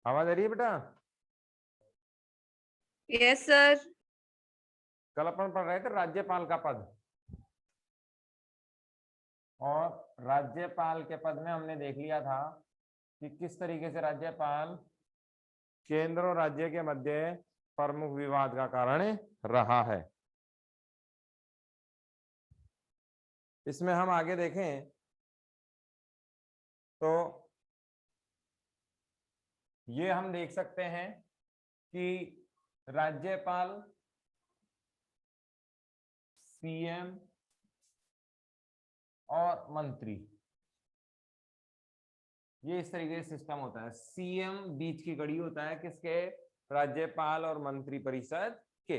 आवाज आ रही है बेटा? Yes sir. कल अपन पढ़ रहे थे राज्यपाल का पद, और राज्यपाल के पद में हमने देख लिया था कि किस तरीके से राज्यपाल केंद्र और राज्य के मध्य प्रमुख विवाद का कारण रहा है। इसमें हम आगे देखें तो ये हम देख सकते हैं कि राज्यपाल, सीएम और मंत्री, ये इस तरीके से सिस्टम होता है। सीएम बीच की कड़ी होता है किसके? राज्यपाल और मंत्री परिषद के।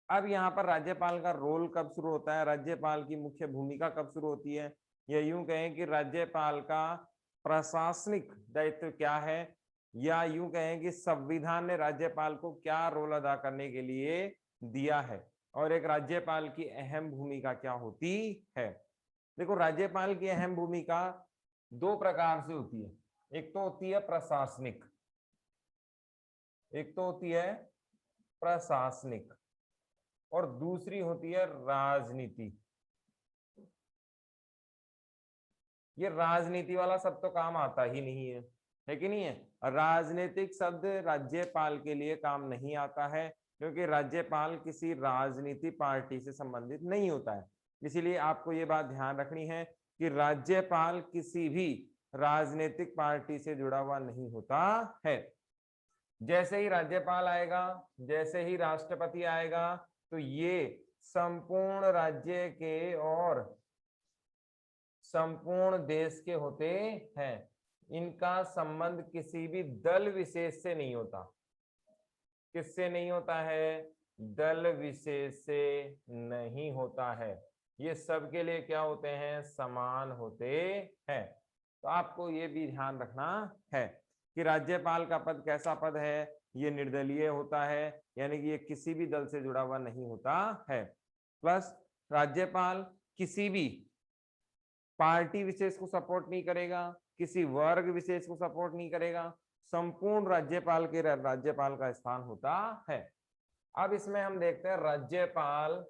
अब यहाँ पर राज्यपाल का रोल कब शुरू होता है, राज्यपाल की मुख्य भूमिका कब शुरू होती है, या यूं कहें कि राज्यपाल का प्रशासनिक दायित्व क्या है, या यूं कहें कि संविधान ने राज्यपाल को क्या रोल अदा करने के लिए दिया है, और एक राज्यपाल की अहम भूमिका क्या होती है। देखो, राज्यपाल की अहम भूमिका दो प्रकार से होती है। एक तो होती है प्रशासनिक, एक तो होती है प्रशासनिक, और दूसरी होती है राजनीति। ये राजनीति वाला शब्द तो काम आता ही नहीं है कि नहीं है? राजनीतिक शब्द राज्यपाल के लिए काम नहीं आता है, क्योंकि राज्यपाल किसी राजनीति पार्टी से संबंधित नहीं होता है। इसीलिए आपको ये बात ध्यान रखनी है कि राज्यपाल किसी भी राजनीतिक पार्टी से जुड़ा हुआ नहीं होता है। जैसे ही राज्यपाल आएगा, जैसे ही राष्ट्रपति आएगा, तो ये संपूर्ण राज्य के और संपूर्ण देश के होते हैं। इनका संबंध किसी भी दल विशेष से नहीं होता। किससे नहीं होता है? दल विशेष से नहीं होता है। ये सबके लिए क्या होते हैं? समान होते हैं। तो आपको ये भी ध्यान रखना है कि राज्यपाल का पद कैसा पद है? ये निर्दलीय होता है, यानी कि ये किसी भी दल से जुड़ा हुआ नहीं होता है। प्लस राज्यपाल किसी भी पार्टी विशेष को सपोर्ट नहीं करेगा, किसी वर्ग विशेष को सपोर्ट नहीं करेगा। संपूर्ण राज्यपाल के राज्यपाल का स्थान होता है। अब इसमें हम देखते हैं राज्यपाल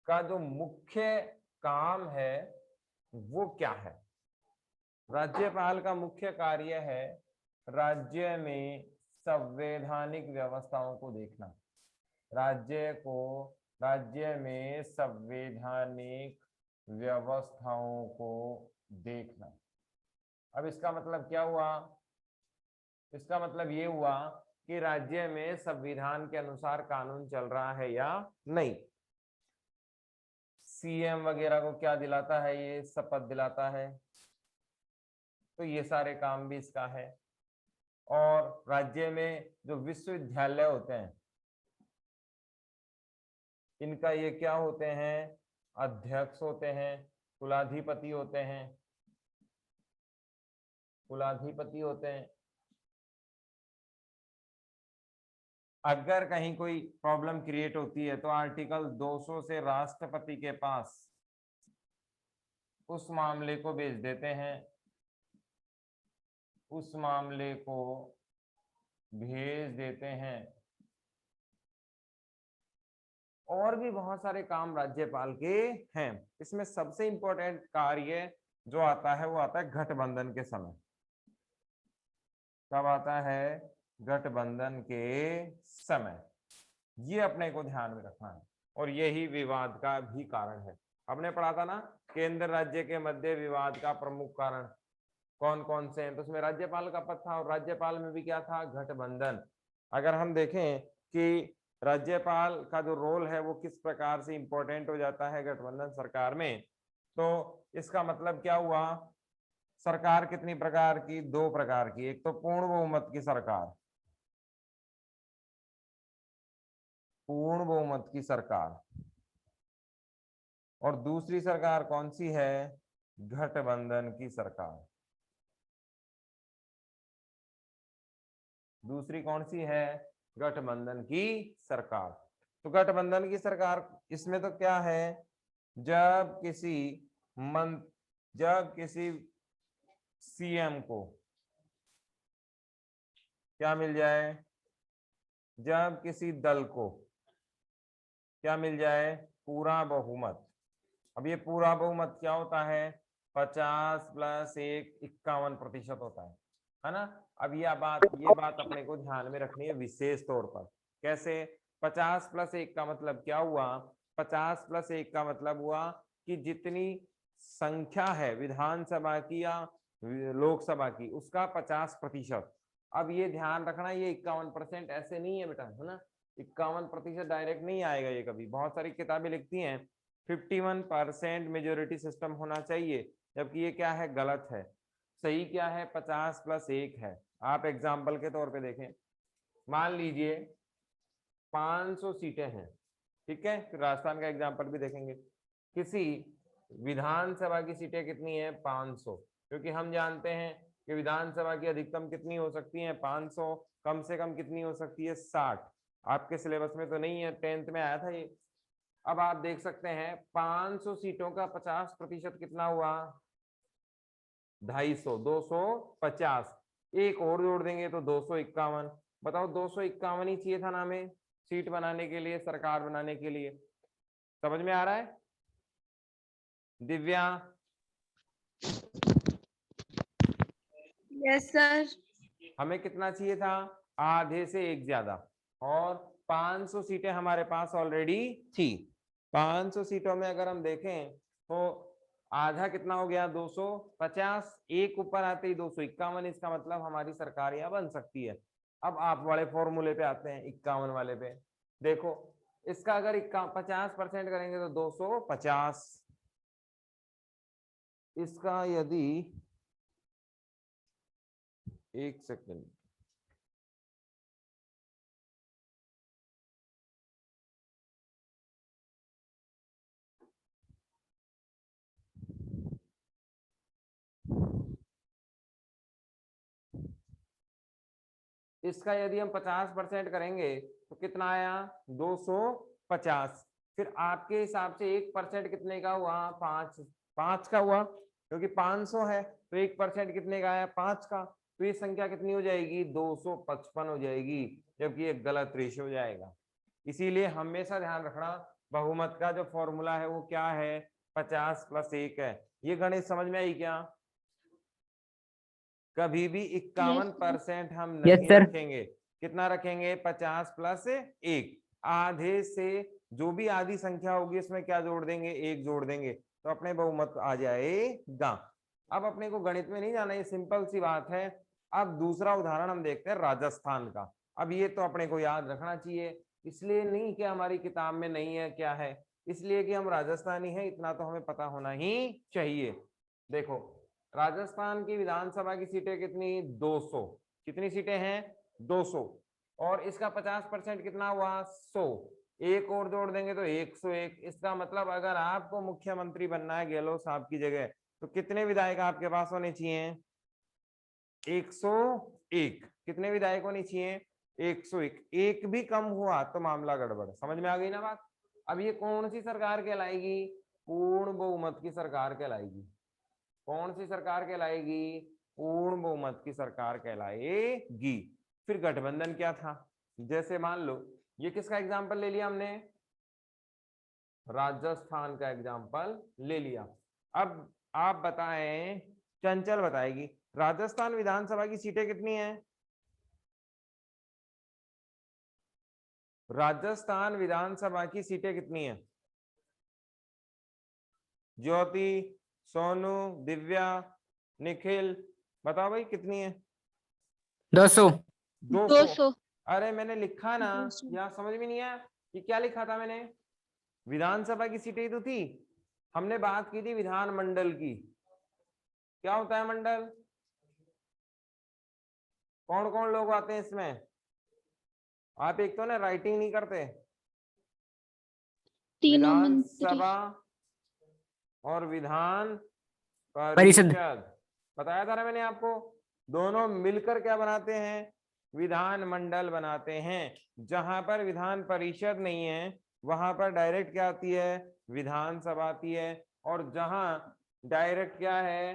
का जो मुख्य काम है वो क्या है। राज्यपाल का मुख्य कार्य है राज्य में संवैधानिक व्यवस्थाओं को देखना। राज्य में संवैधानिक व्यवस्थाओं को देखना। अब इसका मतलब क्या हुआ? इसका मतलब ये हुआ कि राज्य में संविधान के अनुसार कानून चल रहा है या नहीं। सीएम वगैरह को क्या दिलाता है? ये शपथ दिलाता है, तो ये सारे काम भी इसका है। और राज्य में जो विश्वविद्यालय होते हैं, इनका ये क्या होते हैं? अध्यक्ष होते हैं, कुलाधिपति होते हैं, कुलाधिपति होते हैं। अगर कहीं कोई प्रॉब्लम क्रिएट होती है तो आर्टिकल 200 से राष्ट्रपति के पास उस मामले को भेज देते हैं, उस मामले को भेज देते हैं। और भी बहुत सारे काम राज्यपाल के हैं। इसमें सबसे इंपॉर्टेंट कार्य जो आता है वो आता है गठबंधन के समय। कब आता है? गठबंधन के समय। ये अपने को ध्यान में रखना है, और यही विवाद का भी कारण है। हमने पढ़ा था ना, केंद्र राज्य के मध्य विवाद का प्रमुख कारण कौन कौन से हैं, तो उसमें राज्यपाल का पद था, और राज्यपाल में भी क्या था? गठबंधन। अगर हम देखें कि राज्यपाल का जो रोल है वो किस प्रकार से इंपॉर्टेंट हो जाता है गठबंधन सरकार में, तो इसका मतलब क्या हुआ? सरकार कितनी प्रकार की? दो प्रकार की। एक तो पूर्ण बहुमत की सरकार, पूर्ण बहुमत की सरकार, और दूसरी सरकार कौन सी है? गठबंधन की सरकार। दूसरी कौन सी है? गठबंधन की सरकार। तो गठबंधन की सरकार, इसमें तो क्या है? जब किसी जब किसी सीएम को क्या मिल जाए, जब किसी दल को क्या मिल जाए, पूरा बहुमत। अब ये पूरा बहुमत क्या होता है, 50 + 1 51% होता है ना। अब ये बात अपने को ध्यान में रखनी है विशेष तौर पर। कैसे, 50 + 1 का मतलब क्या हुआ, 50 + 1 का मतलब हुआ कि जितनी संख्या है विधानसभा की या लोकसभा की, उसका 50%। अब ये ध्यान रखना, ये 51% ऐसे नहीं है बेटा, है ना। 51% डायरेक्ट नहीं आएगा ये कभी। बहुत सारी किताबें लिखती हैं 51% मेजोरिटी सिस्टम होना चाहिए, जबकि ये क्या है, गलत है। सही क्या है, 50 + 1 है। आप एग्जाम्पल के तौर पे देखें, मान लीजिए 500 सीटें हैं, ठीक है। फिर राजस्थान का एग्जाम्पल भी देखेंगे। किसी विधानसभा की सीटें कितनी है, 500, क्योंकि हम जानते हैं कि विधानसभा की अधिकतम कितनी हो सकती है, 500, कम से कम कितनी हो सकती है, 60। आपके सिलेबस में तो नहीं है, 10th में आया था ये। अब आप देख सकते हैं 500 सीटों का 50% कितना हुआ, 250, 250। एक और जोड़ देंगे तो 251। बताओ, 251 ही चाहिए था ना हमें सीट बनाने के लिए, सरकार बनाने के लिए। समझ में आ रहा है दिव्या? Yes sir. हमें कितना चाहिए था, आधे से एक ज्यादा। और 500 सीटें हमारे पास ऑलरेडी थी। 500 सीटों में अगर हम देखें तो आधा कितना हो गया, 250। एक ऊपर आते ही 251, इसका मतलब हमारी सरकार यहाँ बन सकती है। अब आप वाले फॉर्मूले पे आते हैं, 51 वाले पे। देखो, इसका अगर 50% करेंगे तो 250। इसका यदि, एक सेकंड, इसका यदि हम 50% करेंगे तो कितना आया, 250। फिर आपके हिसाब से 1% कितने का हुआ, 5 का हुआ, क्योंकि 500 है तो 1% कितने का आया, 5 का। तो ये संख्या कितनी हो जाएगी, 255 हो जाएगी, जबकि ये गलत रेशियो हो जाएगा। इसीलिए हमेशा ध्यान रखना, बहुमत का जो फॉर्मूला है वो क्या है, 50 + 1 है। ये गणित समझ में आई क्या? कभी भी 51% हम नहीं रखेंगे। कितना रखेंगे, 50 + 1। आधे से जो भी आधी संख्या होगी इसमें क्या जोड़ देंगे, 1 जोड़ देंगे, तो अपने बहुमत आ जाएगा। अब अपने को गणित में नहीं जाना, ये सिंपल सी बात है। अब दूसरा उदाहरण हम देखते हैं राजस्थान का। अब ये तो अपने को याद रखना चाहिए, इसलिए नहीं कि हमारी किताब में नहीं है, क्या है, इसलिए कि हम राजस्थानी हैं, इतना तो हमें पता होना ही चाहिए। देखो, राजस्थान की विधानसभा की सीटें कितनी, 200। कितनी सीटें हैं, 200। और इसका 50% कितना हुआ, 100। एक और जोड़ देंगे तो 101। इसका मतलब अगर आपको मुख्यमंत्री बनना है गहलोत साहब की जगह, तो कितने विधायक आपके पास होने चाहिए, 101। कितने विधायक होने चाहिए, 101। एक भी कम हुआ तो मामला गड़बड़। समझ में आ गई ना बात? अब ये कौन सी सरकार कहलाएगी, पूर्ण बहुमत की सरकार कहलाएगी। कौन सी सरकार कहलाएगी, पूर्ण बहुमत की सरकार कहलाएगी। फिर गठबंधन क्या था, जैसे मान लो ये किसका एग्जाम्पल ले लिया हमने, राजस्थान का एग्जाम्पल ले लिया। अब आप बताएं, चंचल बताएगी, राजस्थान विधानसभा की सीटें कितनी हैं, राजस्थान विधानसभा की सीटें कितनी हैं, ज्योति, सोनू, दिव्या, निखिल, बताओ भाई कितनी है, 200। 200। अरे मैंने लिखा ना, 200। यहाँ समझ में नहीं आया कि क्या लिखा था मैंने, विधानसभा की सीटें तो थी, हमने बात की थी विधानमंडल की। क्या होता है मंडल, कौन कौन लोग आते हैं इसमें? आप एक तो ना राइटिंग नहीं करते, तीनों मंत्री। विधानसभा और विधान परिषद। परिषद। बताया था ना मैंने आपको, दोनों मिलकर क्या बनाते हैं, विधानमंडल बनाते हैं। जहां पर विधान परिषद नहीं है वहां पर डायरेक्ट क्या आती है, विधानसभा आती है। और जहां डायरेक्ट क्या है,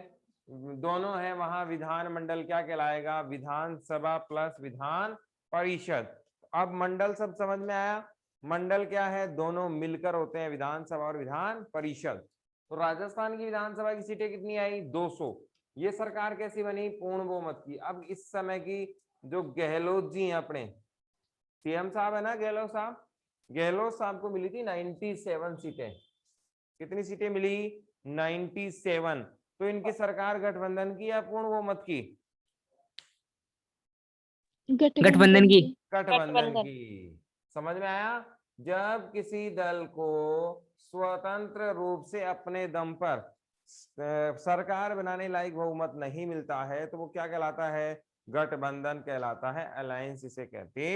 दोनों है वहां, विधानमंडल क्या कहलाएगा, विधानसभा प्लस विधान परिषद। अब मंडल सब समझ में आया, मंडल क्या है, दोनों मिलकर होते हैं विधानसभा और विधान परिषद। तो राजस्थान की विधानसभा की सीटें कितनी आई, 200। ये सरकार कैसी बनी, पूर्ण बहुमत की। अब इस समय की जो गहलोत जी हैं अपने सीएम साहब है ना, गहलोत साहब, गहलोत साहब को मिली थी 97 सीटें। कितनी सीटें मिली, 97। तो इनकी सरकार गठबंधन की या पूर्ण बहुमत की, गठबंधन की। गठबंधन की। समझ में आया। जब किसी दल को स्वतंत्र रूप से अपने दम पर सरकार बनाने लायक बहुमत नहीं मिलता है तो वो क्या कहलाता है, गठबंधन कहलाता है, अलायंस इसे कहते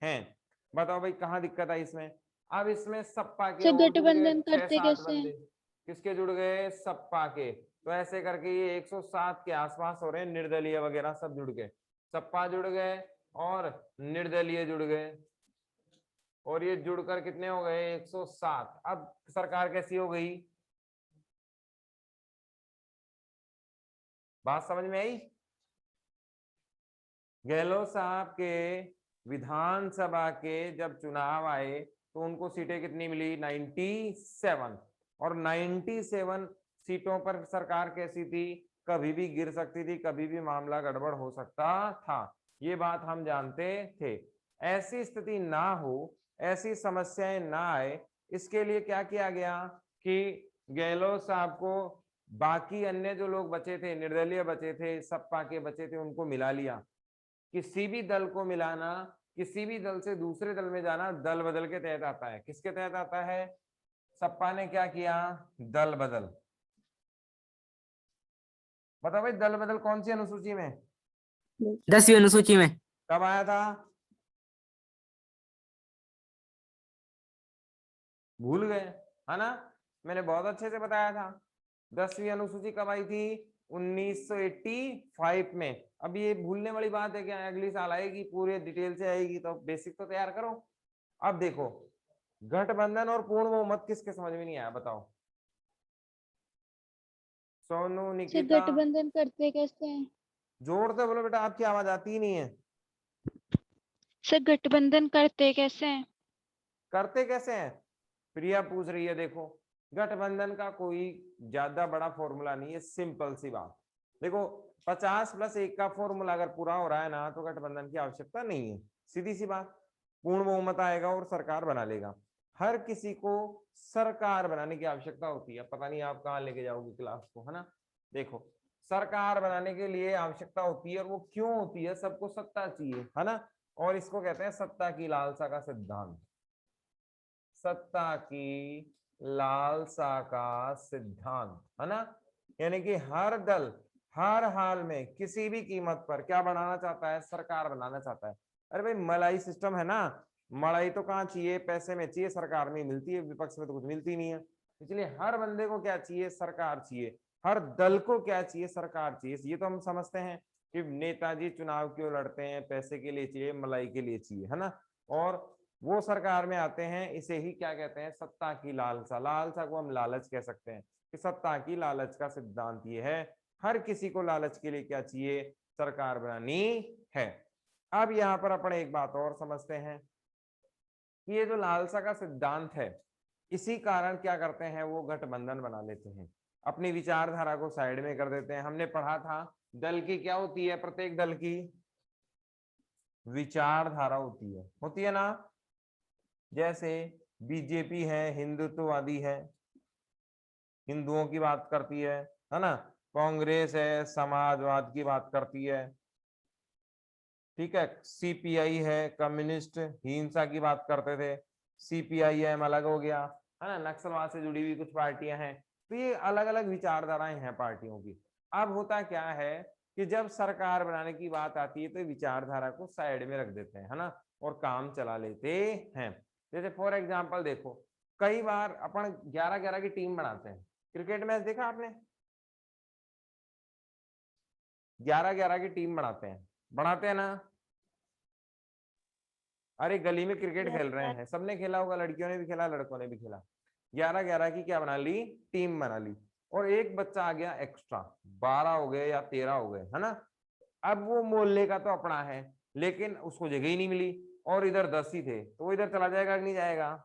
हैं। बताओ भाई कहाँ दिक्कत आई इसमें। अब इसमें सपा के सर और जुड़ गए गठबंधन करते 6-7 कैसे बंदे। हैं? किसके जुड़ गए, सपा के। तो ऐसे करके ये 107 के आसपास हो रहे हैं, निर्दलीय वगैरह सब जुड़ गए, सपा जुड़ गए और निर्दलीय जुड़ गए, और ये जुड़कर कितने हो गए, 107। अब सरकार कैसी हो गई, बात समझ में आई। गहलोत साहब के विधानसभा के जब चुनाव आए तो उनको सीटें कितनी मिली, 97। और 97 सीटों पर सरकार कैसी थी, कभी भी गिर सकती थी, कभी भी मामला गड़बड़ हो सकता था, ये बात हम जानते थे। ऐसी स्थिति ना हो, ऐसी समस्याएं ना आए, इसके लिए क्या किया गया कि गहलोत साहब को बाकी अन्य जो लोग बचे थे, निर्दलीय बचे थे, सपा के बचे थे, उनको मिला लिया। किसी भी दल को मिलाना, किसी भी दल से दूसरे दल में जाना दल बदल के तहत आता है। किसके तहत आता है, सपा ने क्या किया, दल बदल। बताओ भाई दल बदल कौन सी अनुसूची में, 10वीं अनुसूची में। कब आया था, भूल गए है ना, मैंने बहुत अच्छे से बताया था। 10वीं अनुसूची कब आई थी, 1985 में। अब ये भूलने वाली बात है क्या, अगली साल आएगी, पूरे डिटेल से आएगी, तो बेसिक तो तैयार करो। अब देखो गठबंधन और पूर्ण बहुमत किसके समझ में नहीं आया, बताओ सोनू, सर निकिता, गठबंधन करते कैसे हैं? जोर से बोलो बेटा, आपकी आवाज आती ही नहीं है। सर गठबंधन करते कैसे हैं? करते कैसे हैं, प्रिया पूछ रही है। देखो गठबंधन का कोई ज्यादा बड़ा फॉर्मूला नहीं है, सिंपल सी बात। देखो 50+1 का फॉर्मूला अगर पूरा हो रहा है ना तो गठबंधन की आवश्यकता नहीं है, सीधी सी बात। पूर्ण बहुमत आएगा और सरकार बना लेगा। हर किसी को सरकार बनाने की आवश्यकता होती है, पता नहीं आप कहाँ लेके जाओगे क्लास को, है ना। देखो सरकार बनाने के लिए आवश्यकता होती है, और वो क्यों होती है, सबको सत्ता चाहिए, है ना। और इसको कहते हैं सत्ता की लालसा का सिद्धांत, सत्ता की लालसा का सिद्धांत, है ना। यानी कि हर दल हर हाल में किसी भी कीमत पर क्या बनाना चाहता है, सरकार बनाना चाहता है। अरे भाई मलाई सिस्टम है ना, मलाई तो कहाँ चाहिए, पैसे में चाहिए, सरकार में मिलती है, विपक्ष में तो कुछ मिलती नहीं है। इसलिए हर बंदे को क्या चाहिए, सरकार चाहिए। हर दल को क्या चाहिए, सरकार चाहिए। ये तो हम समझते हैं कि नेताजी चुनाव क्यों लड़ते हैं, पैसे के लिए चाहिए, मलाई के लिए चाहिए, है ना। और वो सरकार में आते हैं, इसे ही क्या कहते हैं, सत्ता की लालसा। लालसा को हम लालच कह सकते हैं कि सत्ता की लालच का सिद्धांत ये है, हर किसी को लालच के लिए क्या चाहिए, सरकार बनानी है। अब यहाँ पर अपन एक बात और समझते हैं कि ये जो लालसा का सिद्धांत है, इसी कारण क्या करते हैं, वो गठबंधन बना लेते हैं, अपनी विचारधारा को साइड में कर देते हैं। हमने पढ़ा था दल की क्या होती है, प्रत्येक दल की विचारधारा होती है ना। जैसे बीजेपी है, हिंदुत्ववादी है, हिंदुओं की बात करती है ना। कांग्रेस है, समाजवाद की बात करती है, ठीक है। सीपीआई है, कम्युनिस्ट, हिंसा की बात करते थे। सीपीआईएम अलग हो गया, है ना, नक्सलवाद से जुड़ी हुई कुछ पार्टियां हैं। तो ये अलग अलग विचारधाराएं हैं पार्टियों की। अब होता क्या है कि जब सरकार बनाने की बात आती है तो विचारधारा को साइड में रख देते हैं, है ना, और काम चला लेते हैं। जैसे फॉर एग्जाम्पल देखो, कई बार अपन 11-11 की टीम बनाते हैं। क्रिकेट मैच देखा आपने, 11-11 की टीम बनाते हैं ना। अरे गली में क्रिकेट खेल रहे हैं, सबने खेला होगा, लड़कियों ने भी खेला, लड़कों ने भी खेला। 11-11 की क्या बना ली, टीम बना ली। और एक बच्चा आ गया एक्स्ट्रा, 12 हो गए या 13 हो गए, है ना। अब वो मोहल्ले का तो अपना है, लेकिन उसको जगह ही नहीं मिली और इधर 10 ही थे, तो वो इधर चला जाएगा कि नहीं जाएगा,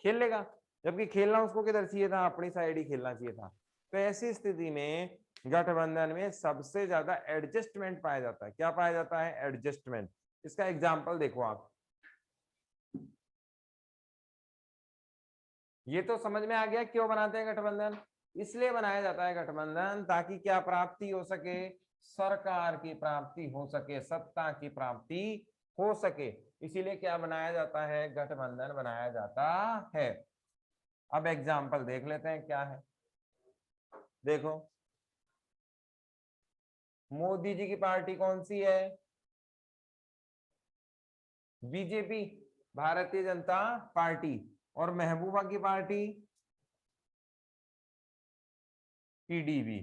खेल लेगा। जबकि खेलना उसको किधर चाहिए था, अपनी साइड ही खेलना चाहिए था। तो ऐसी स्थिति में गठबंधन में सबसे ज्यादा एडजस्टमेंट पाया जाता है। क्या पाया जाता है, एडजस्टमेंट। इसका एग्जाम्पल देखो आप, ये तो समझ में आ गया क्यों बनाते हैं गठबंधन। इसलिए बनाया जाता है गठबंधन ताकि क्या प्राप्ति हो सके, सरकार की प्राप्ति हो सके, सत्ता की प्राप्ति हो सके। इसीलिए क्या बनाया जाता है, गठबंधन बनाया जाता है। अब एग्जाम्पल देख लेते हैं क्या है। देखो, मोदी जी की पार्टी कौन सी है, बीजेपी, भारतीय जनता पार्टी। और महबूबा की party PDP,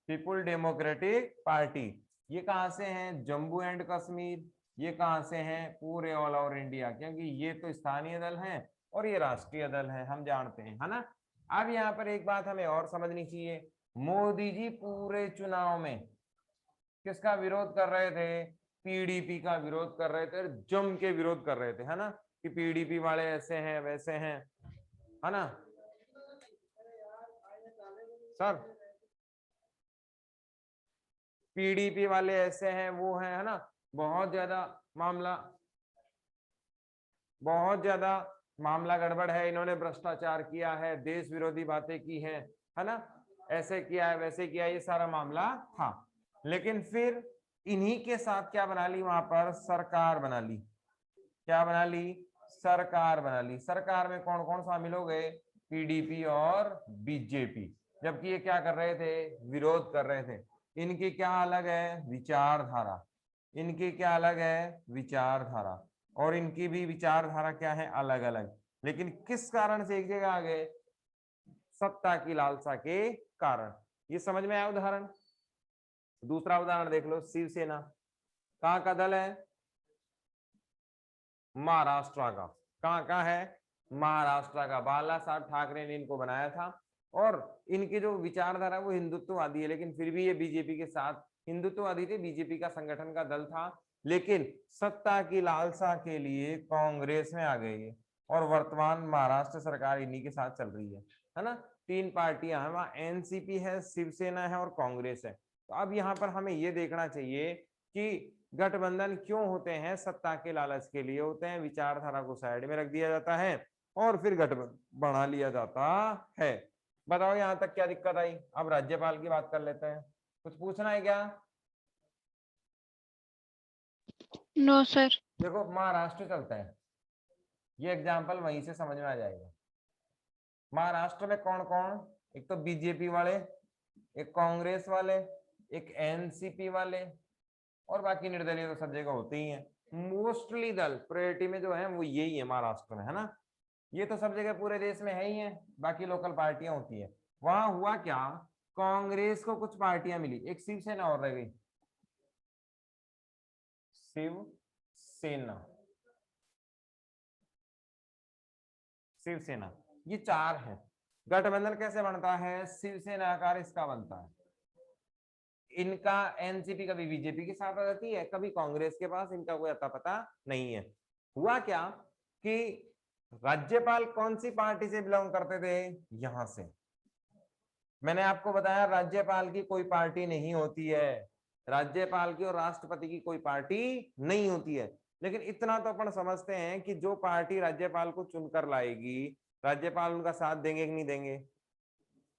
people democratic party. ये कहां से हैं, जम्मू एंड कश्मीर। ये कहां से हैं, पूरे ऑल ओवर इंडिया, क्योंकि ये तो स्थानीय दल हैं और ये राष्ट्रीय दल हैं, हम जानते हैं, है ना। अब यहाँ पर एक बात हमें और समझनी चाहिए, मोदी जी पूरे चुनाव में किसका विरोध कर रहे थे, पीडीपी का विरोध कर रहे थे, जम के विरोध कर रहे थे, है ना, कि पीडीपी वाले ऐसे हैं वैसे हैं, है ना सर, पीडीपी वाले ऐसे हैं वो हैं, है ना। बहुत ज्यादा मामला, बहुत ज्यादा मामला गड़बड़ है, इन्होंने भ्रष्टाचार किया है, देश विरोधी बातें की है ना, ऐसे किया है वैसे किया है, ये सारा मामला था। लेकिन फिर इन्हीं के साथ क्या बना ली, वहां पर सरकार बना ली। क्या बना ली, सरकार बना ली। सरकार में कौन कौन शामिल हो गए, पीडीपी और बीजेपी। जबकि ये क्या कर रहे थे, विरोध कर रहे थे। इनकी क्या अलग है, विचारधारा, इनकी क्या अलग है, विचारधारा, और इनकी भी विचारधारा क्या है, अलग अलग। लेकिन किस कारण से एक जगह आ गए, सत्ता की लालसा के कारण। ये समझ में आया उदाहरण। दूसरा उदाहरण देख लो, शिवसेना कहाँ का दल है, महाराष्ट्र का। कहाँ का है, महाराष्ट्र का। बाला साहब ठाकरे ने इनको बनाया था और इनकी जो विचारधारा वो हिंदुत्ववादी है, लेकिन फिर भी ये बीजेपी के साथ, हिंदुत्ववादी थे, बीजेपी का संगठन का दल था, लेकिन सत्ता की लालसा के लिए कांग्रेस में आ गई है और वर्तमान महाराष्ट्र सरकार इन्हीं के साथ चल रही है ना। 3 पार्टियां हैं वहां, एनसीपी है, शिवसेना है और कांग्रेस है। तो अब यहाँ पर हमें ये देखना चाहिए कि गठबंधन क्यों होते हैं, सत्ता के लालच के लिए होते हैं, विचारधारा को साइड में रख दिया जाता है और फिर गठबंधन बना लिया जाता है। बताओ यहां तक क्या दिक्कत आई। अब राज्यपाल की बात कर लेते हैं, कुछ पूछना है क्या। No sir. देखो महाराष्ट्र चलता है, ये एग्जाम्पल वहीं से समझ में आ जाएगा। महाराष्ट्र में कौन कौन, एक तो बीजेपी वाले, एक कांग्रेस वाले, एक एनसीपी वाले, और बाकी निर्दलीय तो सब जगह होते ही हैं। मोस्टली दल प्रायोरिटी में जो है वो यही है महाराष्ट्र में, है ना। ये तो सब जगह पूरे देश में है ही है, बाकी लोकल पार्टियां होती है। वहां हुआ क्या, कांग्रेस को कुछ पार्टियां मिली, एक शिवसेना और रह गई, शिवसेना, शिवसेना, ये 4 है। गठबंधन कैसे बनता है, शिवसेना आकार इसका बनता है, इनका एनसीपी कभी बीजेपी के साथ आ जाती है, कभी कांग्रेस के पास, इनका कोई अता पता नहीं है। हुआ क्या कि राज्यपाल कौन सी पार्टी से बिलोंग करते थे, यहां से। मैंने आपको बताया राज्यपाल की कोई पार्टी नहीं होती है, राज्यपाल की और राष्ट्रपति की कोई पार्टी नहीं होती है। लेकिन इतना तो अपन समझते हैं कि जो पार्टी राज्यपाल को चुनकर लाएगी, राज्यपाल उनका साथ देंगे कि नहीं देंगे,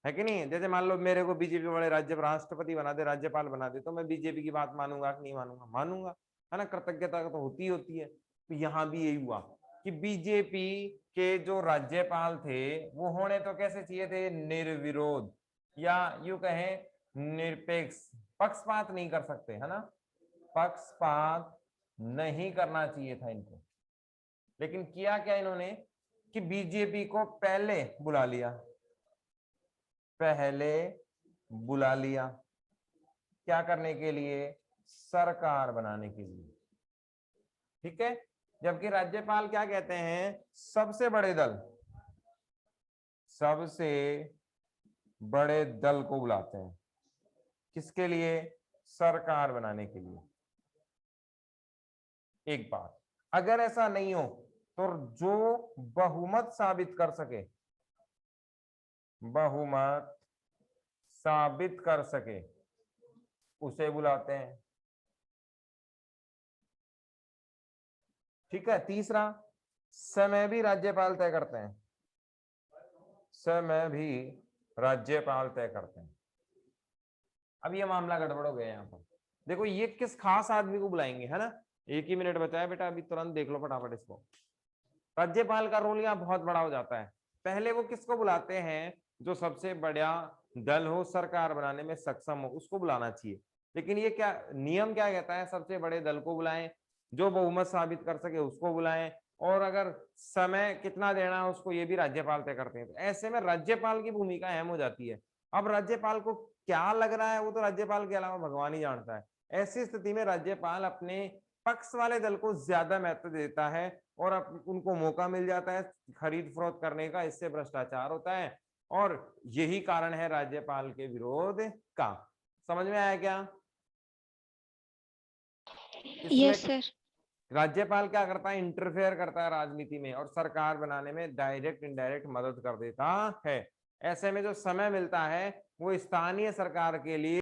है कि नहीं। जैसे मान लो मेरे को बीजेपी वाले राज्य राष्ट्रपति बना दे, राज्यपाल बना दे, तो मैं बीजेपी की बात मानूंगा कि नहीं मानूंगा, मानूंगा, है ना। कृतज्ञता तो होती है। तो यहाँ भी यही हुआ कि बीजेपी के जो राज्यपाल थे वो होने तो कैसे चाहिए थे, निर्विरोध, या यूं कहें निरपेक्ष, पक्षपात नहीं कर सकते, है ना, पक्षपात नहीं करना चाहिए था इनको। लेकिन किया क्या इन्होंने कि बीजेपी को पहले बुला लिया, पहले बुला लिया, क्या करने के लिए, सरकार बनाने के लिए, ठीक है। जबकि राज्यपाल क्या कहते हैं, सबसे बड़े दल, सबसे बड़े दल को बुलाते हैं। किसके लिए? सरकार बनाने के लिए। एक बात, अगर ऐसा नहीं हो तो जो बहुमत साबित कर सके, बहुमत साबित कर सके, उसे बुलाते हैं। ठीक है। तीसरा, समय भी राज्यपाल तय करते हैं। समय भी राज्यपाल तय करते हैं। अब ये मामला गड़बड़ हो गया यहाँ पर। देखो ये किस खास आदमी को बुलाएंगे, है ना? 1 ही मिनट बचा है बेटा, अभी तुरंत देख लो फटाफट इसको। राज्यपाल का रोल यहाँ बहुत बड़ा हो जाता है। पहले वो किसको बुलाते हैं? जो सबसे बड़ा दल हो, सरकार बनाने में सक्षम हो, उसको बुलाना चाहिए। लेकिन ये क्या नियम क्या कहता है? सबसे बड़े दल को बुलाएं, जो बहुमत साबित कर सके उसको बुलाएं, और अगर समय कितना देना है उसको ये भी राज्यपाल तय करते हैं। तो ऐसे में राज्यपाल की भूमिका अहम हो जाती है। अब राज्यपाल को क्या लग रहा है वो तो राज्यपाल के अलावा भगवान ही जानता है। ऐसी स्थिति में राज्यपाल अपने पक्ष वाले दल को ज्यादा महत्व देता है और उनको मौका मिल जाता है खरीद फरोख्त करने का। इससे भ्रष्टाचार होता है और यही कारण है राज्यपाल के विरोध का। समझ में आया क्या? Yes sir. राज्यपाल क्या करता है? इंटरफेयर करता है राजनीति में और सरकार बनाने में डायरेक्ट इनडायरेक्ट मदद कर देता है। ऐसे में जो समय मिलता है वो स्थानीय सरकार के लिए